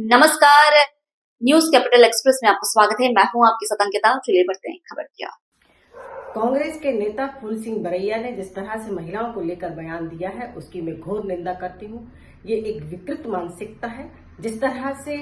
नमस्कार, news capital express में आपका स्वागत है। मैं हूं आपके साथ अंकिता। चलिए बढ़ते हैं खबर की ओर। कांग्रेस के नेता फूल सिंह बरैया ने जिस तरह से महिलाओं को लेकर बयान दिया है उसकी मैं घोर निंदा करती हूँ। ये एक विकृत मानसिकता है। जिस तरह से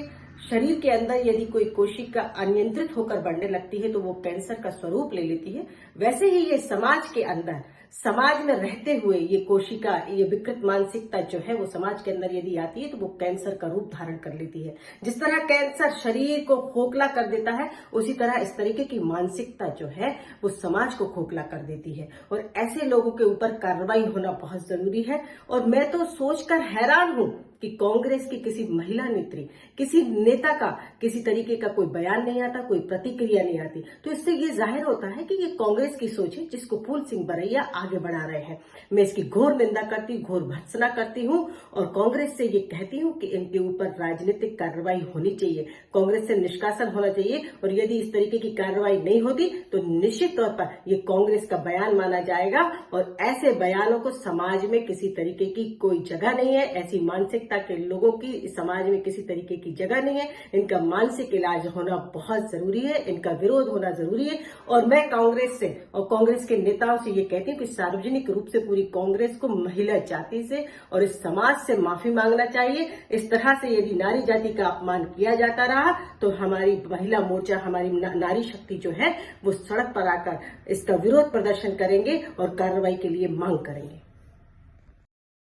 शरीर के अंदर यदि कोई कोशिका अनियंत्रित होकर बढ़ने लगती है तो वो कैंसर का स्वरूप ले लेती है, वैसे ही ये समाज के अंदर, समाज में रहते हुए ये कोशिका, ये विकृत मानसिकता जो है वो समाज के अंदर यदि आती है तो वो कैंसर का रूप धारण कर लेती है। जिस तरह कैंसर शरीर को खोखला कर देता है, उसी तरह इस तरीके की मानसिकता जो है वो समाज को खोखला कर देती है और ऐसे लोगों के ऊपर कार्रवाई होना बहुत जरूरी है। और मैं तो सोचकर हैरान हूं कि कांग्रेस की किसी महिला नेत्री, किसी नेता का किसी तरीके का कोई बयान नहीं आता, कोई प्रतिक्रिया नहीं आती। तो इससे ये जाहिर होता है कि ये कांग्रेस की सोच है जिसको फूल सिंह बरैया आगे बढ़ा रहे हैं। मैं इसकी घोर निंदा करती, घोर भर्त्सना करती हूं और कांग्रेस से ये कहती हूं कि इनके ऊपर राजनीतिक कार्रवाई होनी चाहिए, कांग्रेस से निष्कासन होना चाहिए। और यदि इस तरीके की कार्रवाई नहीं होती तो निश्चित तौर पर ये कांग्रेस का बयान माना जाएगा और ऐसे बयानों को समाज में किसी तरीके की कोई जगह नहीं है। ऐसी मानसिकता के लोगों की समाज में किसी तरीके की जगह नहीं है। इनका मानसिक इलाज होना बहुत जरूरी है, इनका विरोध होना जरूरी है। और मैं कांग्रेस से और कांग्रेस के नेताओं से ये कहती हूँ कि सार्वजनिक रूप से पूरी कांग्रेस को महिला जाति से और इस समाज से माफी मांगना चाहिए। इस तरह से यदि नारी जाति का अपमान किया जाता रहा तो हमारी महिला मोर्चा, हमारी नारी शक्ति जो है वो सड़क पर आकर इसका विरोध प्रदर्शन करेंगे और कार्रवाई के लिए मांग करेंगे।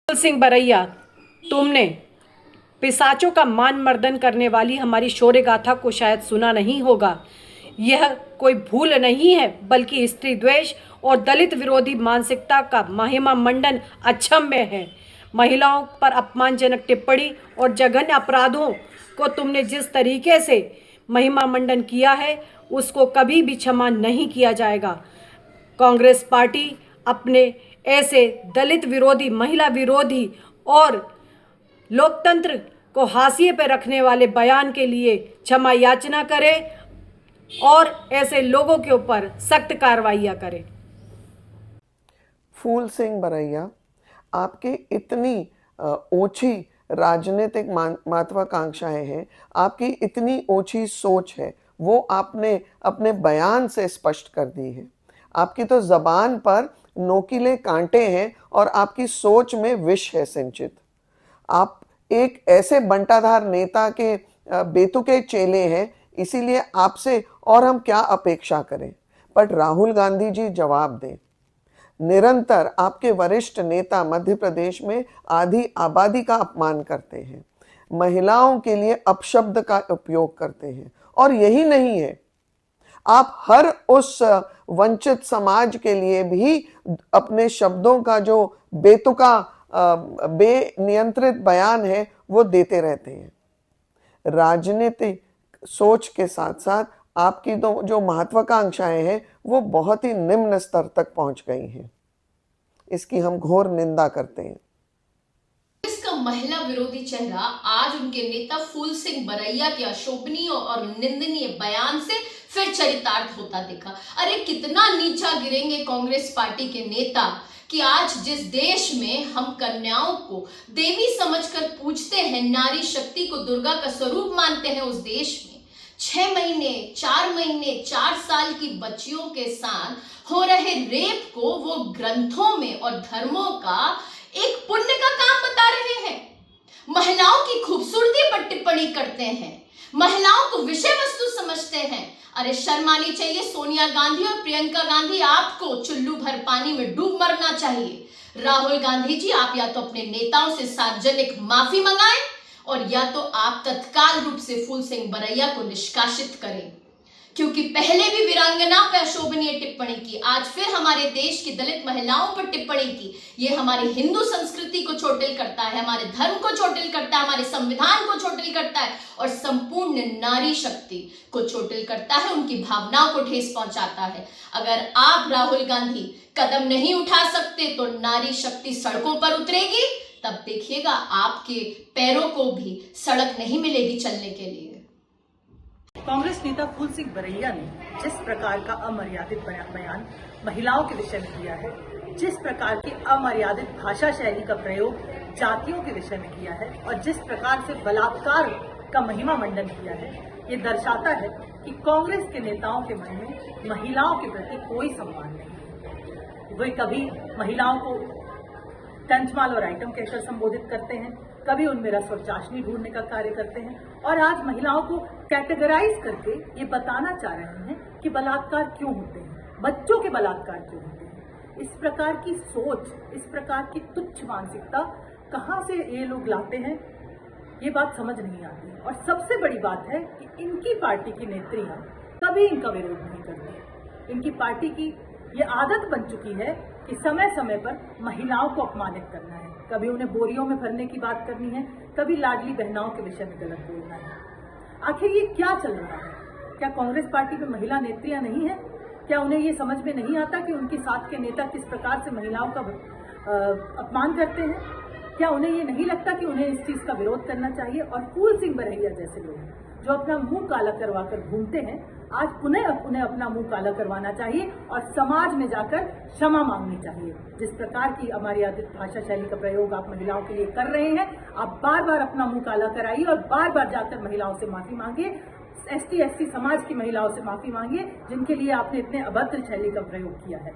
फूल सिंह बरैया, तुमने पिशाचों का मान मर्दन करने वाली हमारी शौर्य गाथा को शायद सुना नहीं होगा। यह कोई भूल नहीं है बल्कि स्त्री द्वेष और दलित विरोधी मानसिकता का महिमा मंडन अक्षम्य है। महिलाओं पर अपमानजनक टिप्पणी और जघन्य अपराधों को तुमने जिस तरीके से महिमा मंडन किया है उसको कभी भी क्षमा नहीं किया जाएगा। कांग्रेस पार्टी अपने ऐसे दलित विरोधी, महिला विरोधी और लोकतंत्र को हाशिए पर रखने वाले बयान के लिए क्षमा याचना करे और ऐसे लोगों के ऊपर सख्त कार्रवाइयां करे। फूल सिंह बरैया, आपके इतनी ऊंची राजनीतिक महत्वाकांक्षाएं हैं, आपकी इतनी ऊंची सोच है, वो आपने अपने बयान से स्पष्ट कर दी है। आपकी तो जबान पर नोकीले कांटे हैं और आपकी सोच में विष है सिंचित। आप एक ऐसे बंटाधार नेता के बेतुके चेले हैं, इसीलिए आपसे और हम क्या अपेक्षा करें। पर राहुल गांधी जी जवाब दें। निरंतर आपके वरिष्ठ नेता मध्य प्रदेश में आधी आबादी का अपमान करते हैं, महिलाओं के लिए अपशब्द का उपयोग करते हैं। और यही नहीं है, आप हर उस वंचित समाज के लिए भी अपने शब्दों का जो बेतुका बेनियंत्रित बयान है वो देते रहते हैं। राजनीतिक सोच के साथ साथ आपकी तो जो महत्वाकांक्षाएं हैं वो बहुत ही निम्न स्तर तक पहुंच गई हैं। इसकी हम घोर निंदा करते हैं। इसका महिला विरोधी चेहरा आज उनके नेता फूल सिंह बरैया के अशोभनीय और निंदनीय बयान से फिर चरितार्थ होता दिखा। अरे कितना नीचा गिरेंगे कांग्रेस पार्टी के नेता कि आज जिस देश में हम कन्याओं को देवी समझकर पूजते हैं, नारी शक्ति को दुर्गा का स्वरूप मानते हैं, उस देश में 6 महीने, 4 महीने, 4 साल की बच्चियों के साथ हो रहे रेप को वो ग्रंथों में और धर्मों का एक पुण्य का काम बता रहे हैं। महिलाओं की खूबसूरती पर टिप्पणी करते हैं, महिलाओं को विषय वस्तु समझते हैं। अरे शर्म आनी चाहिए सोनिया गांधी और प्रियंका गांधी, आपको चुल्लू भर पानी में डूब मरना चाहिए। राहुल गांधी जी, आप या तो अपने नेताओं से सार्वजनिक माफी मंगाएं और या तो आप तत्काल रूप से फूल सिंह बरैया को निष्कासित करें, क्योंकि पहले भी वीरांगना पर अशोभनीय टिप्पणी की, आज फिर हमारे देश की दलित महिलाओं पर टिप्पणी की। ये हमारी हिंदू संस्कृति को चोटिल करता है, हमारे धर्म को चोटिल करता है, हमारे संविधान को चोटिल करता है और संपूर्ण नारी शक्ति को चोटिल करता है, उनकी भावनाओं को ठेस पहुंचाता है। अगर आप राहुल गांधी कदम नहीं उठा सकते तो नारी शक्ति सड़कों पर उतरेगी, तब देखिएगा आपके पैरों को भी सड़क नहीं मिलेगी चलने के लिए। कांग्रेस नेता फूल सिंह बरैया ने जिस प्रकार का अमर्यादित बयान महिलाओं के विषय में किया है, जिस प्रकार की अमर्यादित भाषा शैली का प्रयोग जातियों के विषय में किया है और जिस प्रकार से बलात्कार का महिमा मंडन किया है, ये दर्शाता है कि कांग्रेस के नेताओं के मन में महिलाओं के प्रति कोई सम्मान नहीं है। वे कभी महिलाओं को टंचमाल और आइटम कहकर संबोधित करते हैं, कभी उनमें रस और चाशनी ढूंढने का कार्य करते हैं, और आज महिलाओं को कैटेगराइज करके ये बताना चाह रहे हैं कि बलात्कार क्यों होते हैं, बच्चों के बलात्कार क्यों होते हैं। इस प्रकार की सोच, इस प्रकार की तुच्छ मानसिकता कहाँ से ये लोग लाते हैं, ये बात समझ नहीं आती। और सबसे बड़ी बात है कि इनकी पार्टी की नेत्रियां कभी इनका विरोध नहीं करती। इनकी पार्टी की ये आदत बन चुकी है कि समय समय पर महिलाओं को अपमानित करना है, कभी उन्हें बोरियों में भरने की बात करनी है, कभी लाडली बहनाओं के विषय में गलत बोलना है। आखिर ये क्या चल रहा है? क्या कांग्रेस पार्टी में महिला नेत्रियां नहीं है? क्या उन्हें ये समझ में नहीं आता कि उनके साथ के नेता किस प्रकार से महिलाओं का अपमान करते हैं? क्या उन्हें ये नहीं लगता कि उन्हें इस चीज का विरोध करना चाहिए? और फूल सिंह बरैया जैसे लोग जो अपना मुंह काला करवा कर घूमते हैं, आज उन्हें अपना मुंह काला करवाना चाहिए और समाज में जाकर क्षमा मांगनी चाहिए। जिस प्रकार की अमर्यादित भाषा शैली का प्रयोग आप महिलाओं के लिए कर रहे हैं, आप बार बार अपना मुंह काला कराइए और बार बार जाकर महिलाओं से माफी मांगिए, ST SC समाज की महिलाओं से माफी मांगिए, जिनके लिए आपने इतने अभद्र शैली का प्रयोग किया है।